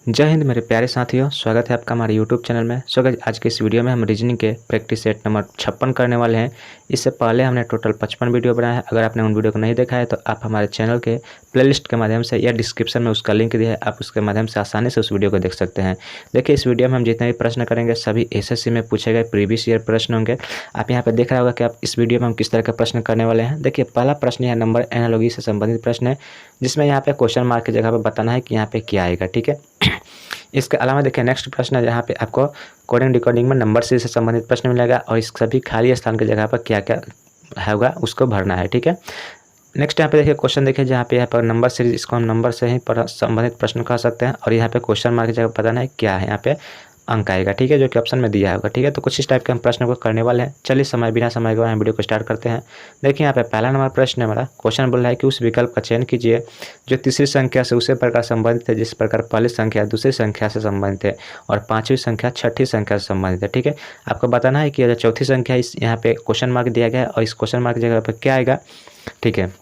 जय हिंद मेरे प्यारे साथियों, स्वागत है आपका हमारे यूट्यूब चैनल में। सो गाइस, आज के इस वीडियो में हम रीजनिंग के प्रैक्टिस सेट नंबर 56 करने वाले हैं। इससे पहले हमने टोटल 55 वीडियो बनाया है। अगर आपने उन वीडियो को नहीं देखा है तो आप हमारे चैनल के प्लेलिस्ट के माध्यम से या डिस्क्रिप्शन में उसका लिंक दिया है, आप उसके माध्यम से आसानी से उस वीडियो को देख सकते हैं। देखिए, इस वीडियो में हम जितने भी प्रश्न करेंगे सभी एसएससी में पूछे गए प्रीवियस ईयर प्रश्न होंगे। आप यहाँ पर देख रहा होगा कि आप इस वीडियो में हम किस तरह के प्रश्न करने वाले हैं। देखिए, पहला प्रश्न यह नंबर एनालॉजी से संबंधित प्रश्न है, जिसमें यहाँ पे क्वेश्चन मार्क की जगह पर बताना है कि यहाँ पे क्या आएगा। ठीक है, इसके अलावा देखिए नेक्स्ट प्रश्न है, जहाँ पे आपको कोडिंग डिकोडिंग में नंबर सीरीज से संबंधित प्रश्न मिलेगा और इस सभी खाली स्थान की जगह पर क्या क्या होगा उसको भरना है। ठीक है, नेक्स्ट यहाँ पे देखिए क्वेश्चन देखिए, जहाँ पे यहाँ पर नंबर सीरीज, इसको हम नंबर से ही संबंधित प्रश्न कह सकते हैं और यहाँ पे क्वेश्चन मार्क की जगह बताना है क्या है यहाँ पे अंक आएगा। ठीक है, जो कि ऑप्शन में दिया होगा। ठीक है, तो कुछ इस टाइप के हम प्रश्न को करने वाले हैं। चलिए बिना समय गवाए हम वीडियो को स्टार्ट करते हैं। देखिए, यहाँ पे पहला नंबर प्रश्न है हमारा। क्वेश्चन बोल रहा है कि उस विकल्प का चयन कीजिए जो तीसरी संख्या से उसी प्रकार संबंधित है जिस प्रकार पहली संख्या दूसरी संख्या से संबंधित है और पांचवी संख्या छठी संख्या से संबंधित है। ठीक है, आपको बताना है कि चौथी संख्या इस यहाँ पे क्वेश्चन मार्क दिया गया है और इस क्वेश्चन मार्क की जगह पर क्या आएगा। ठीक है,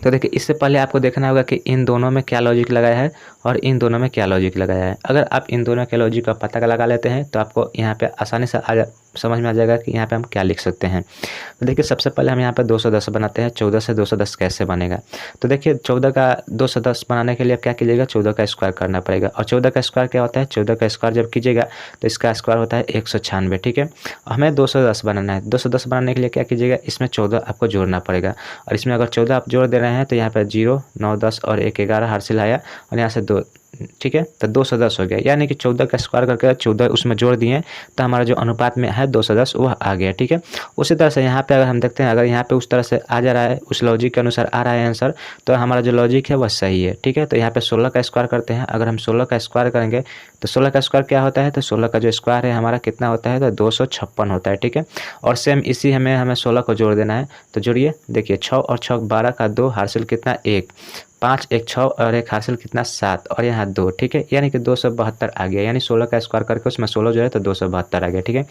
तो देखिए इससे पहले आपको देखना होगा कि इन दोनों में क्या लॉजिक लगाया है और इन दोनों में क्या लॉजिक लगाया है। अगर आप इन दोनों के लॉजिक का पता लगा लेते हैं तो आपको यहाँ पे आसानी से समझ में आ जाएगा कि यहाँ पे हम क्या लिख सकते हैं। तो देखिए, सबसे पहले हम यहाँ पे 210 बनाते हैं। 14 से 210 कैसे बनेगा, तो देखिए 14 का 210 बनाने के लिए आप क्या कीजिएगा, 14 का स्क्वायर करना पड़ेगा। और 14 का स्क्वायर क्या होता है, 14 का स्क्वायर जब कीजिएगा तो इसका स्क्वायर होता है 196। ठीक है, हमें 210 बनाना है। 210 बनाने के लिए क्या कीजिएगा, इसमें 14 आपको जोड़ना पड़ेगा और इसमें अगर 14 आप जोड़ दे रहे हैं तो यहाँ पर 0, 9, 10 और 1, 11 हासिल आया और यहाँ से 2। ठीक है, तो 210 हो गया, यानी कि 14 का स्क्वायर करके 14 उसमें जोड़ दिए तो हमारा जो अनुपात में है 210 वह आ गया। ठीक है, उसी तरह से यहाँ पे अगर हम देखते हैं, अगर यहाँ पे उस तरह से आ जा रहा है, उस लॉजिक के अनुसार आ रहा है आंसर, तो हमारा जो लॉजिक है वह सही है। ठीक है, तो यहाँ पे 16 का स्क्वायर करते हैं। अगर हम 16 का स्क्वायर करेंगे तो 16 का स्क्वायर क्या होता है, तो 16 का जो स्क्वायर है हमारा कितना होता है, तो 256 होता है। ठीक है, और सेम इसी हमें 16 को जोड़ देना है। तो जोड़िए, देखिए 6 और 6 12 का 2 हासिल कितना 1, 5 1 6 और 1 हासिल कितना 7 और यहाँ 2। ठीक है, यानी कि 272 आ गया, यानी 16 का स्क्वायर करके उसमें 16 जो है तो 272 आ गया। ठीक है,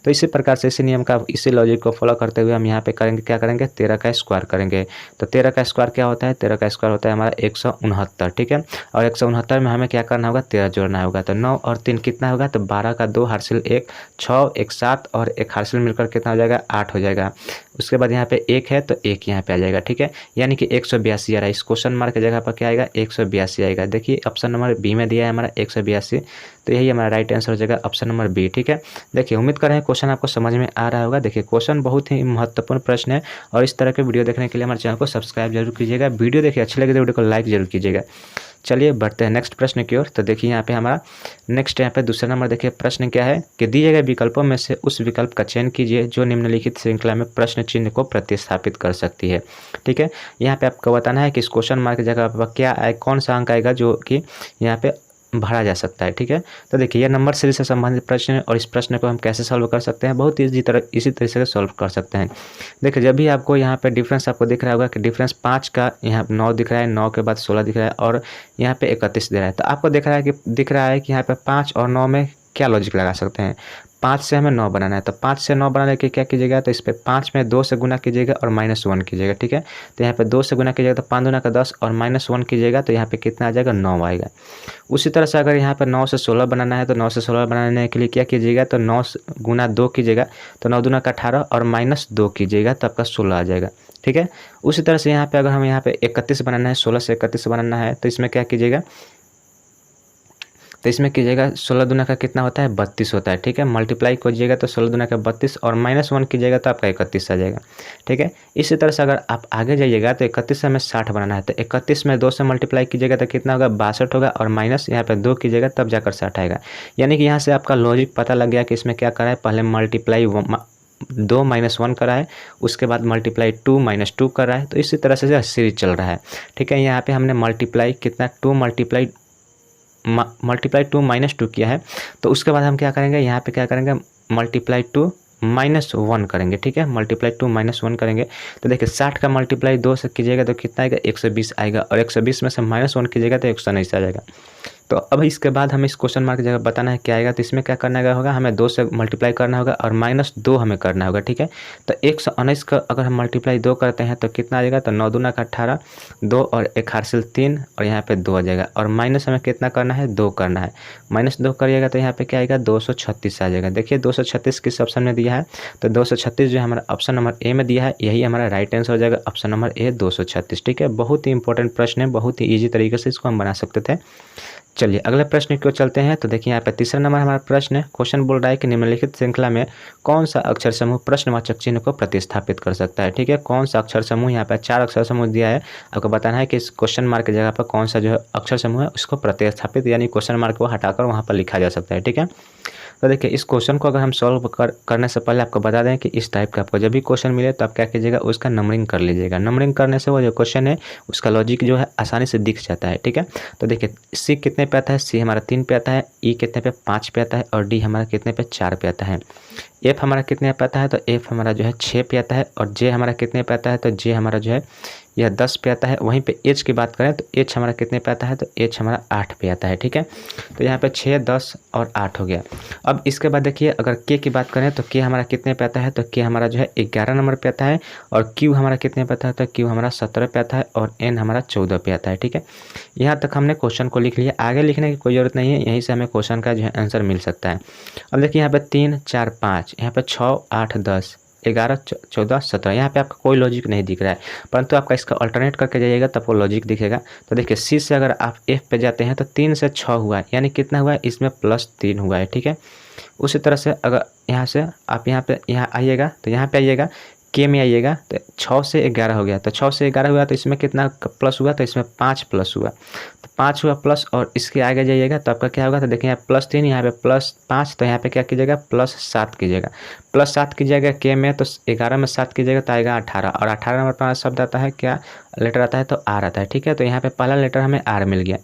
तो इसी प्रकार से इसी नियम का, इसी लॉजिक को फॉलो करते हुए हम यहाँ पे करेंगे, क्या करेंगे, 13 का स्क्वायर करेंगे। तो 13 का स्क्वायर क्या होता है, 13 का स्क्वायर होता है हमारा 169। ठीक है, और 169 में हमें क्या करना होगा, 13 जोड़ना होगा। तो 9 और 3 कितना होगा, तो 12 का 2 हासिल 1, 6 1 7 और 1 हासिल मिलकर कितना हो जाएगा, 8 हो जाएगा। उसके बाद यहाँ पे 1 है तो 1 यहाँ पे आ जाएगा। ठीक है, यानी कि 182 आ रहा है। इस क्वेश्चन मार्क की जगह पर क्या आएगा, 182 आएगा। देखिए ऑप्शन नंबर बी में दिया है हमारा 182, तो यही हमारा राइट आंसर हो जाएगा, ऑप्शन नंबर बी। ठीक है, देखिए उम्मीद कर रहे हैं क्वेश्चन आपको समझ में आ रहा होगा। देखिए क्वेश्चन बहुत ही महत्वपूर्ण प्रश्न है और इस तरह के वीडियो देखने के लिए हमारे चैनल को सब्सक्राइब जरूर कीजिएगा। वीडियो देखिए अच्छी लगे तो वीडियो को लाइक जरूर कीजिएगा। चलिए बढ़ते हैं नेक्स्ट प्रश्न की ओर। तो देखिए यहाँ पे हमारा नेक्स्ट यहाँ पे दूसरा नंबर देखिए प्रश्न क्या है कि दिए गए विकल्पों में से उस विकल्प का चयन कीजिए जो निम्नलिखित श्रृंखला में प्रश्न चिन्ह को प्रतिस्थापित कर सकती है। ठीक है, यहाँ पे आपको बताना है कि इस क्वेश्चन मार्क की जगह पर क्या आए, कौन सा अंक आएगा जो कि यहाँ पे भरा जा सकता है। ठीक है, तो देखिए यह नंबर सीरीज से संबंधित प्रश्न है और इस प्रश्न को हम कैसे सॉल्व कर सकते हैं, बहुत इसी तरह से सॉल्व कर सकते हैं। देखिए जब भी आपको यहाँ पे डिफरेंस आपको दिख रहा होगा कि डिफरेंस 5 का यहाँ 9 दिख रहा है, 9 के बाद 16 दिख रहा है और यहाँ पे 31 दे रहा है, तो आपको दिख रहा है कि यहाँ पे 5 और 9 में क्या लॉजिक लगा सकते हैं। 5 से हमें 9 बनाना है, तो 5 से 9 बनाने के क्या कीजिएगा, तो इस पर 5 में 2 से गुना कीजिएगा और -1 कीजिएगा। ठीक है, तो यहाँ पे 2 से गुना कीजिएगा तो 5 दूना का 10 और -1 कीजिएगा तो यहाँ पे कितना आ जाएगा, 9 आएगा। उसी तरह से अगर यहाँ पे 9 से 16 बनाना है तो 9 से 16 बनाने के लिए क्या कीजिएगा, तो 9 गुना 2 कीजिएगा तो 9 दूना का 18 और -2 कीजिएगा तो आपका 16 आ जाएगा। ठीक है, उसी तरह से यहाँ पे अगर हम यहाँ पे 31 बनाना है, 16 से 31 बनाना है तो इसमें क्या कीजिएगा, तो इसमें कीजिएगा 16 दूना का कितना होता है, 32 होता है। ठीक है, मल्टीप्लाई कीजिएगा तो 16 दूना का 32 और -1 कीजिएगा तो आपका 31 आ जाएगा। ठीक है, इसी तरह से अगर आप आगे जाइएगा तो 31 से हमें 60 बनाना है, तो 31 में 2 से मल्टीप्लाई कीजिएगा तो कितना होगा, 62 होगा और माइनस यहाँ पे 2 कीजिएगा तब जाकर 60 आएगा। यानी कि यहाँ से आपका लॉजिक पता लग गया कि इसमें क्या करा है, पहले मल्टीप्लाई 2 -1 करा है, उसके बाद मल्टीप्लाई 2 -2 कर रहा है, तो इसी तरह से सीरीज चल रहा है। ठीक है, यहाँ पे हमने मल्टीप्लाई कितना 2 मल्टीप्लाई 2 -2 किया है, तो उसके बाद हम क्या करेंगे, यहाँ पे क्या करेंगे, मल्टीप्लाई 2 -1 करेंगे। ठीक है, मल्टीप्लाई 2 -1 करेंगे तो देखिए 60 का मल्टीप्लाई 2 से कीजिएगा तो कितना आएगा, 120 आएगा और 120 में से -1 कीजिएगा तो 119 आ जाएगा। तो अब इसके बाद हमें इस क्वेश्चन मार्क की जगह बताना है क्या आएगा। तो इसमें क्या करना होगा, हमें 2 से मल्टीप्लाई करना होगा और -2 हमें करना होगा, ठीक है। तो 119 का अगर हम मल्टीप्लाई 2 करते हैं तो कितना आ जाएगा, तो 9 दूना का 18, 2 और 1 हासिल 3 और यहाँ पे 2 आ जाएगा। और माइनस हमें कितना करना है, 2 करना है। -2 करिएगा तो यहाँ पे क्या आएगा, 236 आ जाएगा। देखिए 236 किस ऑप्शन में दिया है, तो 236 जो हमारा ऑप्शन नंबर ए में दिया है, यही हमारा राइट आंसर हो जाएगा, ऑप्शन नंबर ए 236, ठीक है। बहुत ही इंपॉर्टेंट प्रश्न है, बहुत ही ईजी तरीके से इसको हम बना सकते थे। चलिए अगले प्रश्न की ओर चलते हैं। तो देखिए यहाँ पे तीसरा नंबर हमारा प्रश्न है। क्वेश्चन बोल रहा है कि निम्नलिखित श्रृंखला में कौन सा अक्षर समूह प्रश्नवाचक चिन्ह को प्रतिस्थापित कर सकता है, ठीक है। कौन सा अक्षर समूह, यहाँ पे 4 अक्षर समूह दिया है, आपको बताना है कि इस क्वेश्चन मार्क की जगह पर कौन सा जो है अक्षर समूह है उसको प्रतिस्थापित यानी क्वेश्चन मार्क को हटाकर वहाँ पर लिखा जा सकता है, ठीक है। तो देखिए इस क्वेश्चन को अगर हम सॉल्व करने से पहले आपको बता दें कि इस टाइप का आपको जब भी क्वेश्चन मिले तो आप क्या कीजिएगा, उसका नंबरिंग कर लीजिएगा। नंबरिंग करने से वो जो क्वेश्चन है उसका लॉजिक जो है आसानी से दिख जाता है, ठीक है। तो देखिए सी कितने पे आता है, सी हमारा 3 पे आता है, ई कितने पे 5 पे आता है और डी हमारा कितने पे 4 पे आता है। एफ हमारा कितने पे आता है, तो एफ हमारा जो है 6 पे आता है। और जे हमारा कितने पे आता है, तो जे हमारा जो है यह 10 पे आता है। वहीं पे एच की बात करें तो एच हमारा कितने पे आता है, तो एच हमारा 8 पे आता है, ठीक है। तो यहाँ पे 6, 10 और 8 हो गया। अब इसके बाद देखिए अगर के की बात करें तो के हमारा कितने पे आता है, तो के हमारा जो है 11 नंबर पे आता है। और क्यू हमारा कितने पे आता है, तो क्यू हमारा 17 पे आता है। और एन हमारा 14 पे आता है, ठीक है। यहाँ तक हमने क्वेश्चन को लिख लिया, आगे लिखने की कोई ज़रूरत नहीं है, यहीं से हमें क्वेश्चन का जो है आंसर मिल सकता है। अब देखिए यहाँ पे 3, 4, 5, यहाँ पे 6, 8, 10, 11, 14, 17, यहाँ पे आपका कोई लॉजिक नहीं दिख रहा है, परंतु आपका इसका अल्टरनेट करके जाइएगा तब वो लॉजिक दिखेगा। तो देखिए सी से अगर आप एफ पे जाते हैं तो 3 से 6 हुआ है, यानी कितना हुआ है, इसमें +3 हुआ है, ठीक है। उसी तरह से अगर यहाँ से आप यहाँ आइएगा तो यहाँ पे आइएगा, के में आइएगा तो 6 से 11 हो गया, तो 6 से 11 हुआ तो इसमें कितना प्लस हुआ, तो इसमें 5 प्लस हुआ, तो 5 हुआ प्लस। और इसके आगे जाइएगा तो आपका क्या होगा, तो देखिए यहाँ +3, यहाँ पे +5, तो यहाँ पे क्या कीजिएगा, +7 कीजिएगा। +7 कीजिएगा के में, तो 11 में 7 कीजिएगा तो आएगा 18। और 18 नंबर पर शब्द आता है, क्या लेटर आता है, तो आर आता है, ठीक है। तो यहाँ पे पहला लेटर हमें आर मिल गया।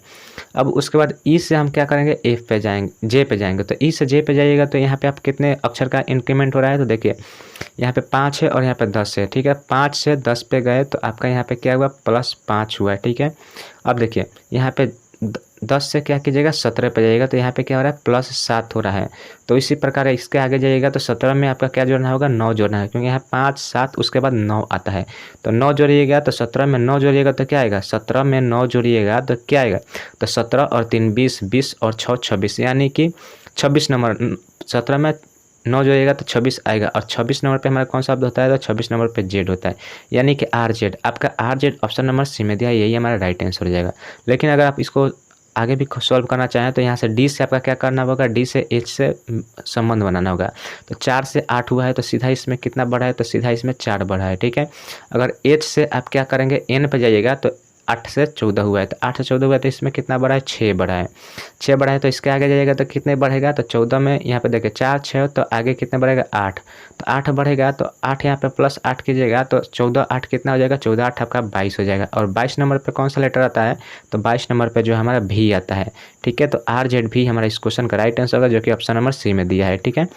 अब उसके बाद ई से हम क्या करेंगे, एफ पे जाएंगे, जे पे जाएंगे। तो ई से जे पे जाइएगा तो यहाँ पे आप कितने अक्षर का इंक्रीमेंट हो रहा है, तो देखिए यहाँ पे 5 है और यहाँ पे 10 है, ठीक है। 5 से 10 पे गए तो आपका यहाँ पे क्या हुआ, +5 हुआ है, ठीक है। अब देखिए यहाँ पे 10 से क्या कीजिएगा, 17 पे जाइएगा तो यहाँ पे क्या हो रहा है, +7 हो रहा है। तो इसी प्रकार इसके आगे जाइएगा तो 17 में आपका क्या जोड़ना होगा, 9 जोड़ना है, क्योंकि यहाँ 5, 7 उसके बाद 9 आता है। तो 9 जोड़िएगा तो 17 में 9 जोड़िएगा तो क्या आएगा, 17 में 9 जोड़िएगा तो क्या आएगा, तो 17 और 3 20, 20 और 6 26, यानी कि 26 नंबर। 17 में 9 जोड़िएगा तो 26 आएगा। और 26 नंबर पे हमारा कौन सा शब्द होता है, तो 26 नंबर पे जेड होता है, यानी कि आर जेड। आपका R Z option number C में दिया है, यही हमारा राइट आंसर हो जाएगा। लेकिन अगर आप इसको आगे भी सॉल्व करना चाहें तो यहाँ से डी से आपका क्या करना होगा, डी से एच से संबंध बनाना होगा। तो 4 से 8 हुआ है तो सीधा इसमें कितना बढ़ा है, तो सीधा इसमें 4 बढ़ा है, ठीक है। अगर एच से आप क्या करेंगे, एन पे जाइएगा तो 8 से 14 हुआ है, तो 8 से 14 हुआ है तो इसमें कितना बढ़ा है, 6 बढ़ा है। 6 बढ़ा है तो इसके आगे जाइएगा तो कितने बढ़ेगा, तो 14 में यहाँ पे देखिए 4, 6 तो आगे कितने बढ़ेगा, 8। तो 8 बढ़ेगा तो 8 यहाँ पे +8 कीजिएगा तो 14, 8 कितना हो जाएगा, 14, 8 आपका 22 हो जाएगा। और 22 नंबर पे कौन सा लेटर आता है, तो 22 नंबर पे जो हमारा भी आता है, ठीक है। तो आर जेड भी हमारा इस क्वेश्चन का राइट आंसर होगा, जो कि ऑप्शन नंबर सी में दिया है, ठीक है।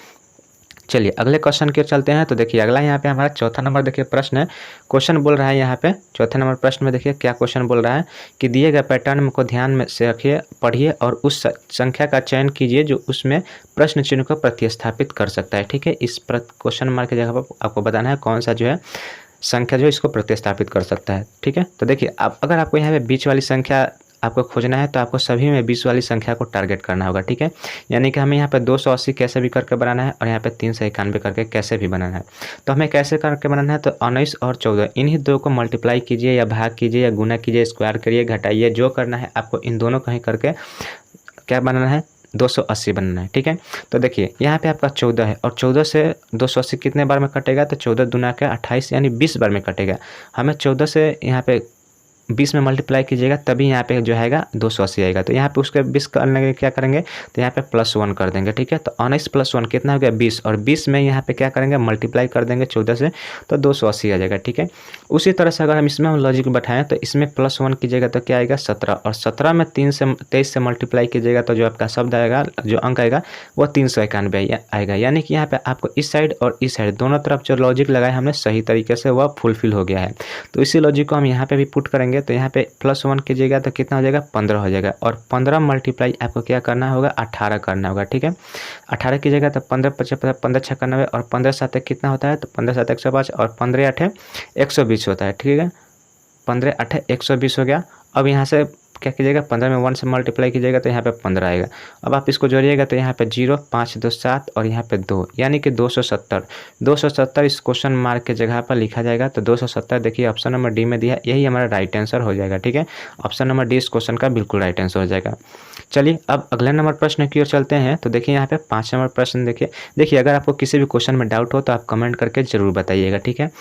चलिए अगले क्वेश्चन की ओर चलते हैं। तो देखिए अगला यहाँ पे हमारा चौथा नंबर देखिए प्रश्न है। क्वेश्चन बोल रहा है यहाँ पे चौथे नंबर प्रश्न में देखिए क्या क्वेश्चन बोल रहा है कि दिए गए पैटर्न को ध्यान में से रखिए, पढ़िए और उस संख्या का चयन कीजिए जो उसमें प्रश्न चिन्ह को प्रतिस्थापित कर सकता है, ठीक है। इस क्वेश्चन मार्क की जगह पर आपको बताना है कौन सा जो है संख्या जो इसको प्रतिस्थापित कर सकता है, ठीक है। तो देखिए अब अगर आपको यहाँ पे बीच वाली संख्या आपको खोजना है तो आपको सभी में 20 वाली संख्या को टारगेट करना होगा, ठीक है। यानी कि हमें यहाँ पे 280 कैसे भी करके बनाना है और यहाँ पे 391 करके कैसे भी बनाना है। तो हमें कैसे करके बनाना है, तो 19 और 14 इन्हीं दो को मल्टीप्लाई कीजिए या भाग कीजिए या गुना कीजिए, स्क्वायर करिए, घटाइए, जो करना है आपको इन दोनों को ही करके क्या बनाना है, 280 बनना है, ठीक है। तो देखिए यहाँ पे आपका 14 है और 14 से 280 कितने बार में कटेगा, तो 14 दूना का 28 यानी 20 बार में कटेगा। हमें 14 से यहाँ पे 20 में मल्टीप्लाई कीजिएगा तभी यहाँ पे जो आएगा 280 आएगा। तो यहाँ पे उसके 20 करने के क्या करेंगे, तो यहाँ पे +1 कर देंगे, ठीक है। तो 19 + 1 कितना हो गया, 20 और 20 में यहाँ पे क्या करेंगे, मल्टीप्लाई कर देंगे 14 से, तो 280 आ जाएगा, ठीक है। उसी तरह से अगर हम इसमें हम लॉजिक बैठाएं तो इसमें +1 कीजिएगा तो क्या आएगा 17 और 17 में 23 से मल्टीप्लाई कीजिएगा तो जो आपका शब्द आएगा, जो अंक आएगा वो 391 आएगा। यानी कि यहाँ पे आपको इस साइड और इस साइड दोनों तरफ जो लॉजिक लगाए हमने सही तरीके से वह फुलफिल हो गया है। तो इसी लॉजिक को हम यहाँ पे भी पुट करेंगे करेंगे तो यहाँ पे +1 कीजिएगा तो कितना हो जाएगा 15 हो जाएगा, और 15 मल्टीप्लाई आपको क्या करना होगा 18 करना होगा, ठीक है। 18 कीजिएगा तो 15 × 5 = 15 × 6 = 90, और 15 × 7 कितना होता है, तो 15 × 7 = 105, और 15 × 8 = 120 होता है, ठीक है। 15 × 8 = 120 हो गया। अब यहाँ से क्या कीजिएगा 15 में 1 से मल्टीप्लाई कीजिएगा तो यहाँ पे 15 आएगा। अब आप इसको जोड़िएगा तो यहाँ पे 0 5 2 7 और यहाँ पे 2 यानी कि 270 इस क्वेश्चन मार्क के जगह पर लिखा जाएगा। तो 270 देखिए ऑप्शन नंबर डी में दिया है, यही हमारा राइट आंसर हो जाएगा, ठीक है। ऑप्शन नंबर डी इस क्वेश्चन का बिल्कुल राइट आंसर हो जाएगा। चलिए अब अगले नंबर प्रश्न की ओर चलते हैं। तो देखिए यहाँ पे 5 नंबर प्रश्न देखिए अगर आपको किसी भी क्वेश्चन में डाउट हो तो आप कमेंट करके जरूर बताइएगा, ठीक है।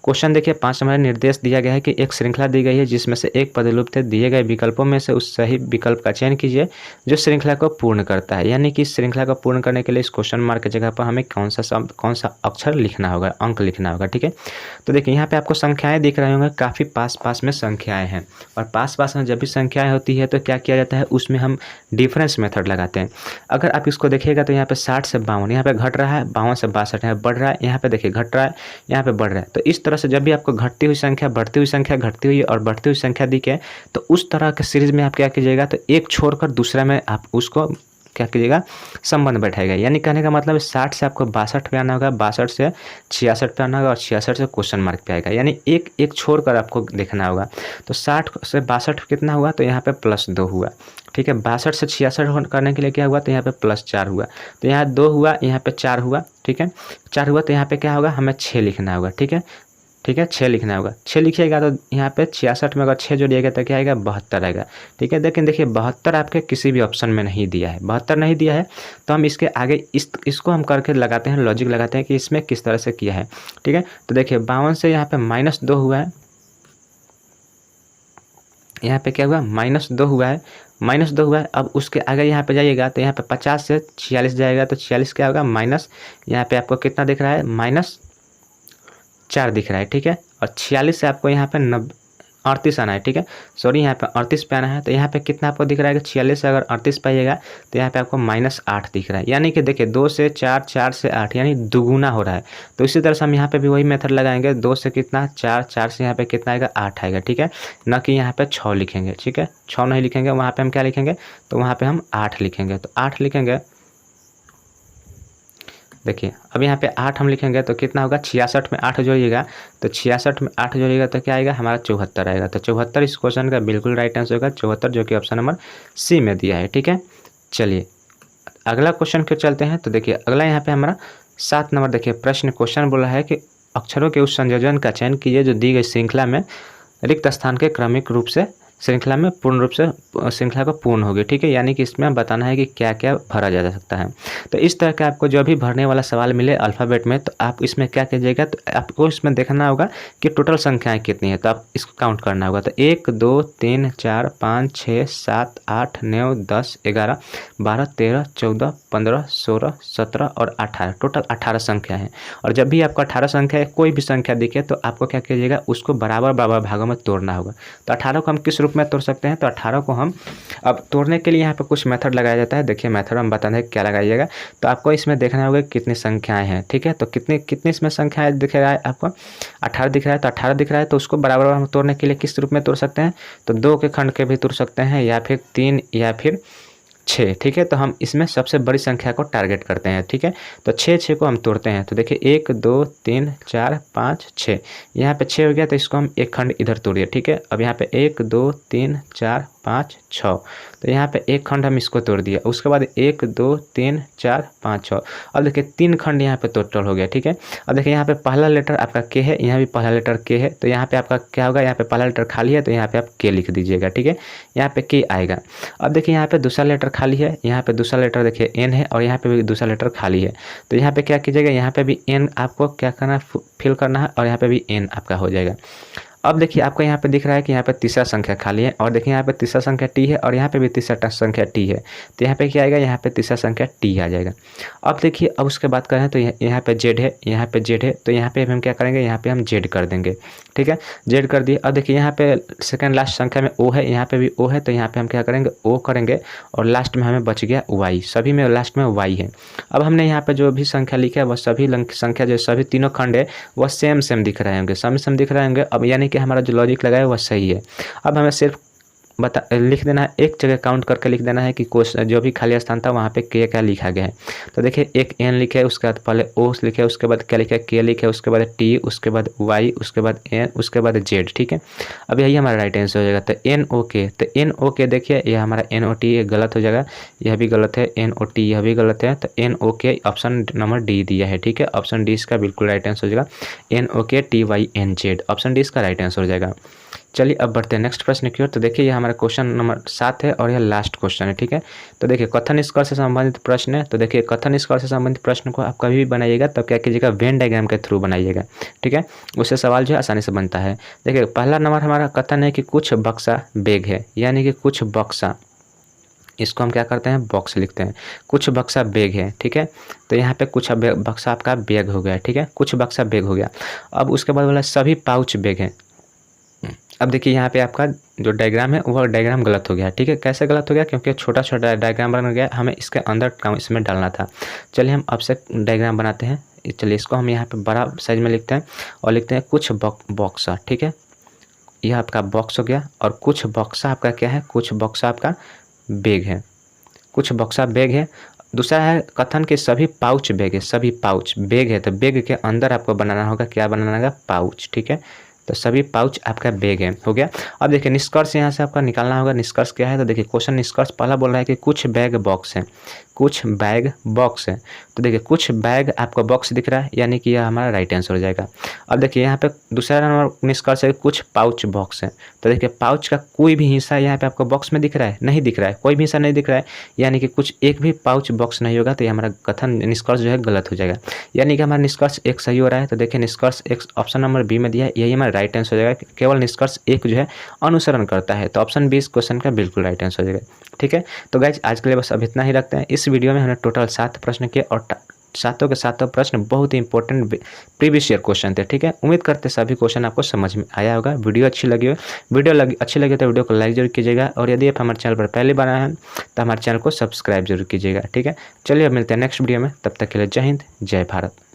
क्वेश्चन देखिए 5 नंबर निर्देश दिया गया है कि एक श्रृंखला दी गई है जिसमें से एक पदलुप्त दिए गए विकल्पों में से उस सही विकल्प का चयन कीजिए जो श्रृंखला को पूर्ण करता है। यानी कि इस श्रृंखला को पूर्ण करने के लिए इस क्वेश्चन मार्क की जगह पर हमें कौन सा अक्षर लिखना होगा, अंक लिखना होगा, ठीक है। तो देखिए यहाँ पे आपको संख्याएं दिख रही होंगे, काफ़ी पास में संख्याएं हैं, और पास में जब भी संख्याएं होती है तो क्या किया जाता है, उसमें हम डिफरेंस मेथड लगाते हैं। अगर आप इसको देखिएगा तो यहाँ पे 60 से 52 यहाँ पे घट रहा है, 52 से 62 यहाँ बढ़ रहा है, यहाँ पे देखिए घट रहा है, यहाँ पे बढ़ रहा है। तो इस तरह से जब भी आपको घटती हुई संख्या, बढ़ती हुई संख्या, घटती हुई और बढ़ती हुई संख्या दिखे तो उस तरह के सीरीज में आप क्या कीजिएगा, तो एक छोड़कर दूसरा में आप उसको क्या कीजिएगा, संबंध बैठाएगा। यानी कहने का मतलब 60 से आपको 62 पे आना होगा, 62 से 66 पे आना होगा, और 66 से क्वेश्चन मार्क पे आएगा। यानी एक छोड़कर आपको देखना होगा। तो 60 से 62 कितना हुआ, तो यहाँ पे +2 हुआ, ठीक है। 62 से 66 करने के लिए क्या हुआ, तो यहाँ पे +4 हुआ, तो यहाँ 2 हुआ, यहाँ पे 4 हुआ, ठीक है। 4 हुआ तो यहाँ पे क्या होगा, हमें 6 लिखना होगा, ठीक है। 6 लिखना होगा। 6 लिखिएगा तो यहाँ पे 66 में अगर 6 जोड़िएगा तो क्या आएगा, 72 आएगा, ठीक है। लेकिन देखिए 72 आपके किसी भी ऑप्शन में नहीं दिया है, 72 नहीं दिया है, तो हम इसके आगे इसको हम करके लगाते हैं, लॉजिक लगाते हैं कि इसमें किस तरह से किया है, ठीक है। तो देखिए 52 से यहाँ पे -2 हुआ है, यहाँ पे क्या हुआ, -2 हुआ है, -2 हुआ है। अब उसके आगे यहाँ पे जाइएगा तो यहाँ पे 50 से 46 जाएगा तो 46 क्या होगा, माइनस, यहाँ पे आपको कितना दिख रहा है, -4 दिख रहा है, ठीक है। और 46 से आपको यहाँ पे 38 आना है, ठीक है। सॉरी यहाँ पे 38 पे आना है, तो यहाँ पे कितना आपको दिख रहा है कि 46 से अगर 38 पे आइएगा तो यहाँ पे आपको -8 दिख रहा है। यानी कि देखिए 2 से 4, 4 से 8 यानी दुगुना हो रहा है। तो इसी तरह से हम यहाँ पे भी वही मेथड लगाएंगे, 2 से कितना 4, 4 से यहाँ पे कितना आएगा 8 आएगा, ठीक है। न कि यहाँ पे 6 लिखेंगे, ठीक है, 6 नहीं लिखेंगे, वहाँ पर हम क्या लिखेंगे, तो वहाँ पर हम 8 लिखेंगे। तो 8 लिखेंगे, देखिए अब यहाँ पे 8 हम लिखेंगे तो कितना होगा, 66 में 8 जोड़िएगा तो 66 में 8 जोड़िएगा तो क्या आएगा, हमारा 74 आएगा। तो 74 इस क्वेश्चन का बिल्कुल राइट आंसर होगा, 74 जो कि ऑप्शन नंबर सी में दिया है, ठीक है। चलिए अगला क्वेश्चन के चलते हैं। तो देखिए अगला यहाँ पे हमारा 7 नंबर देखिए प्रश्न क्वेश्चन बोला है कि अक्षरों के उस संयोजन का चयन कीजिए जो दी गई श्रृंखला में रिक्त स्थान के क्रमिक रूप से श्रृंखला में पूर्ण रूप से श्रृंखला को पूर्ण होगी, ठीक है। यानी कि इसमें बताना है कि क्या क्या भरा जा सकता है। तो इस तरह का आपको जो भी भरने वाला सवाल मिले अल्फ़ाबेट में, तो आप इसमें क्या कीजिएगा, तो आपको इसमें देखना होगा कि टोटल संख्याएं कितनी है, तो आप इसको काउंट करना होगा। तो 1 2 3 4 5 6 7 8 9 10 11 12 13 14 15 16 17 और 18, टोटल 18 संख्या है। और जब भी आपको 18 संख्या कोई भी संख्या दिखे तो आपको क्या कीजिएगा, उसको बराबर भागों में तोड़ना होगा। तो 18 को हम किस रूप में तोड़ सकते हैं, तो 18 को हम अब तोड़ने के लिए यहाँ पे कुछ मेथड लगाया जाता है। देखिए मेथड हम बताते हैं क्या लगाइएगा। तो आपको इसमें देखना होगा कितनी संख्याएं हैं, ठीक है। तो कितनी इसमें संख्याएं दिख रहा है आपको, 18 दिख रहा है। तो 18 दिख रहा है तो उसको बराबर हम तोड़ने के लिए किस रूप में तोड़ सकते हैं, तो 2 के खंड के भी तोड़ सकते हैं, या फिर 3 या फिर 6, ठीक है। तो हम इसमें सबसे बड़ी संख्या को टारगेट करते हैं, ठीक है। तो 6 को हम तोड़ते हैं। तो देखिए 1 2 3 4 5 6, यहाँ पे 6 हो गया तो इसको हम एक खंड इधर तोड़िए, ठीक है। अब यहाँ पे 1 2 3 4 5 6, तो यहाँ पे एक खंड हम इसको तोड़ दिया। उसके बाद 1 2 3 4 5 6, अब देखिए 3 खंड यहाँ पे टोटल हो गया, ठीक है। अब देखिए यहाँ पे पहला लेटर आपका के है, यहाँ भी पहला लेटर के है, तो यहाँ पे आपका क्या होगा, यहाँ पे पहला लेटर खाली है तो यहाँ पे आप के लिख दीजिएगा, ठीक है। यहाँ पे के आएगा। अब देखिए यहाँ पे दूसरा लेटर खाली है, यहाँ पे दूसरा लेटर देखिए एन है, और यहाँ पे भी दूसरा लेटर खाली है। तो यहाँ पे क्या कीजिएगा, यहाँ पे भी एन आपको क्या करना है, फिल करना है, और यहाँ पे भी एन आपका हो जाएगा। अब देखिए आपको यहाँ पे दिख रहा है कि यहाँ पे तीसरा संख्या खाली है, और देखिए यहाँ पे तीसरा संख्या टी है, और यहाँ पे भी तीसरा संख्या टी है। तो यहाँ पे क्या आएगा, यहाँ पे तीसरा संख्या टी आ जाएगा। अब देखिए अब उसके बात करें तो यहाँ पे जेड है, यहाँ पे जेड है, तो यहाँ पे हम क्या करेंगे, यहाँ पे हम जेड कर देंगे, ठीक है। जेड कर दिए। अब देखिए यहाँ पे सेकंड लास्ट संख्या में ओ है, यहाँ पे भी ओ है, तो यहाँ पे हम क्या करेंगे, ओ करेंगे, और लास्ट में हमें बच गया वाई, सभी में लास्ट में वाई है। अब हमने यहाँ पे जो भी संख्या लिखा है वह सभी संख्या जो सभी तीनों खंड है वह सेम दिख रहे होंगे, सेम दिख रहे होंगे। अब यानी यानी कि हमारा जो लॉजिक लगा है वह सही है। अब हमें सिर्फ लिख देना है, एक जगह काउंट करके लिख देना है कि क्वेश्चन जो भी खाली स्थान था वहाँ पे क्या लिखा गया है। तो देखिए एक एन लिखे, उसके बाद पहले ओ लिखे, उसके बाद क्या लिखे के लिखे, उसके बाद टी, उसके बाद वाई, उसके बाद एन, उसके बाद जेड। ठीक है, अब यही हमारा राइट आंसर हो जाएगा। तो एन ओ के, तो एन ओ के देखिए यह हमारा एन ओ टी गलत हो जाएगा, यह भी गलत है, एन ओ टी यह भी गलत है। तो एन ओ के ऑप्शन नंबर डी दिया है। ठीक है, ऑप्शन डी इसका बिल्कुल राइट आंसर हो जाएगा, N O K T Y N Z, option D इसका राइट आंसर हो जाएगा। चलिए अब बढ़ते हैं नेक्स्ट प्रश्न की ओर। तो देखिए ये हमारा क्वेश्चन नंबर 7 है और यह लास्ट क्वेश्चन है। ठीक है, तो देखिए कथन निष्कर्ष से संबंधित प्रश्न है। तो देखिए कथन निष्कर्ष से संबंधित प्रश्न को आप कभी भी बनाइएगा तब क्या कीजिएगा, वेन डायग्राम के थ्रू बनाइएगा। ठीक है, उससे सवाल जो है आसानी से बनता है। देखिए पहला नंबर हमारा कथन है कि कुछ बक्सा बैग है, यानी कि कुछ बक्सा, इसको हम क्या करते हैं बॉक्स लिखते हैं, कुछ बक्सा बैग है। ठीक है, तो यहाँ पे कुछ बक्सा आपका बैग हो गया। ठीक है, कुछ बक्सा बैग हो गया। अब उसके बाद बोला सभी पाउच बैग हैं। अब देखिए यहाँ पे आपका जो डायग्राम है वह डायग्राम गलत हो गया। ठीक है, कैसे गलत हो गया, क्योंकि छोटा छोटा डायग्राम बन गया, हमें इसके अंदर इसमें डालना था। चलिए हम अब से डायग्राम बनाते हैं। चलिए इसको हम यहाँ पे बड़ा साइज में लिखते हैं और लिखते हैं कुछ बॉक्सा। ठीक है, यह आपका बॉक्स हो गया और कुछ बॉक्सा आपका क्या है, कुछ बॉक्सा आपका बैग है, कुछ बॉक्सा बैग है। दूसरा है कथन के सभी पाउच बैग है, सभी पाउच बैग है, तो बैग के अंदर आपको बनाना होगा, क्या बनाना होगा, पाउच। ठीक है, तो सभी पाउच आपका बैग है, हो गया। अब देखिए निष्कर्ष यहाँ से आपका निकालना होगा, निष्कर्ष क्या है। तो देखिए क्वेश्चन निष्कर्ष पहला बोल रहा है कि कुछ बैग बॉक्स है, कुछ बैग बॉक्स है। तो देखिए कुछ बैग आपको बॉक्स दिख रहा है, यानी कि यह हमारा राइट आंसर हो जाएगा। अब देखिए यहाँ पे दूसरा नंबर निष्कर्ष है कुछ पाउच बॉक्स है। तो देखिए पाउच का कोई भी हिस्सा यहाँ पे आपको बॉक्स में दिख रहा है, नहीं दिख रहा है, कोई भी हिस्सा नहीं दिख रहा है, यानी कि कुछ एक भी पाउच बॉक्स नहीं होगा। तो ये हमारा कथन निष्कर्ष जो है गलत हो जाएगा, यानी कि हमारा निष्कर्ष एक सही हो रहा है। तो देखिए निष्कर्ष एक ऑप्शन नंबर बी में दिया है, यही हमारा राइट आंसर हो जाएगा। केवल निष्कर्ष एक जो है अनुसरण करता है, तो ऑप्शन बी इस क्वेश्चन का बिल्कुल राइट आंसर हो जाएगा। ठीक है, तो गाइज आज के लिए बस अब इतना ही रखते हैं। इस वीडियो में हमने टोटल 7 प्रश्न किए और सातों के सातों प्रश्न बहुत ही इंपॉर्टेंट प्रीवियस ईयर क्वेश्चन थे। ठीक है, उम्मीद करते सभी क्वेश्चन आपको समझ में आया होगा। वीडियो अच्छी लगी हो, अच्छी लगी तो वीडियो को लाइक जरूर कीजिएगा, और यदि आप हमारे चैनल पर पहले बार आए हैं तो हमारे चैनल को सब्सक्राइब जरूर कीजिएगा। ठीक है, चलिए अब मिलते हैं नेक्स्ट वीडियो में, तब तक के लिए जय हिंद जय भारत।